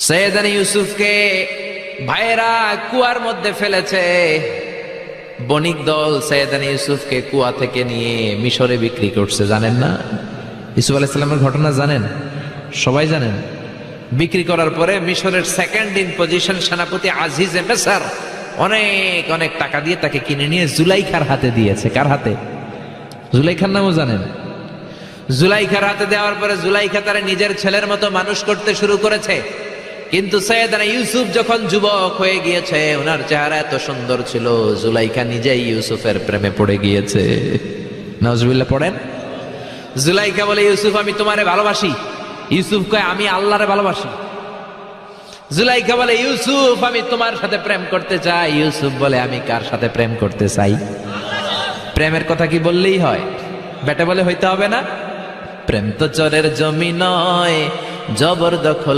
সৈয়দনা ইউসুফকে ভাইয়েরা কুয়ার মধ্যে ফেলেছে। বণিক দল সৈয়দনা ইউসুফকে কুয়া থেকে নিয়ে মিশরে বিক্রি করছে। জানেন না ইউসুফ আলাইহিস সালামের ঘটনা? জানেন, সবাই জানেন। বিক্রি করার পরে মিশরের সেকেন্ড ইন পজিশন সেনাপতি আজিজে মিসর অনেক অনেক টাকা দিয়ে তাকে কিনে নিয়ে জুলাইখার হাতে দিয়েছে। কার হাতে? জুলাইখার নামও জানেন? জুলাইখার হাতে দেওয়ার পরে জুলাইখা তারা নিজের ছেলের মতো মানুষ করতে শুরু করেছে। কিন্তু সৈয়দনা ইউসুফ যখন যুবক হয়ে গিয়েছে, ওনার চেহারা এত সুন্দর ছিল, জুলাইখা নিজেই ইউসুফের প্রেমে পড়ে গিয়েছে। নাউজুবিল্লাহ পড়েন। জুলাইখা বলে, ইউসুফ আমি তোমারে ভালোবাসি। ইউসুফ কয়, আমি আল্লাহরে ভালোবাসি। জুলাইখা বলে, ইউসুফ আমি তোমার সাথে প্রেম করতে চাই। ইউসুফ বলে, আমি কার সাথে প্রেম করতে চাই? প্রেমের কথা কি বললেই হয়? বেটা বলে হইতে হবে না? প্রেম তো চরের জমি নয়, জবরদখল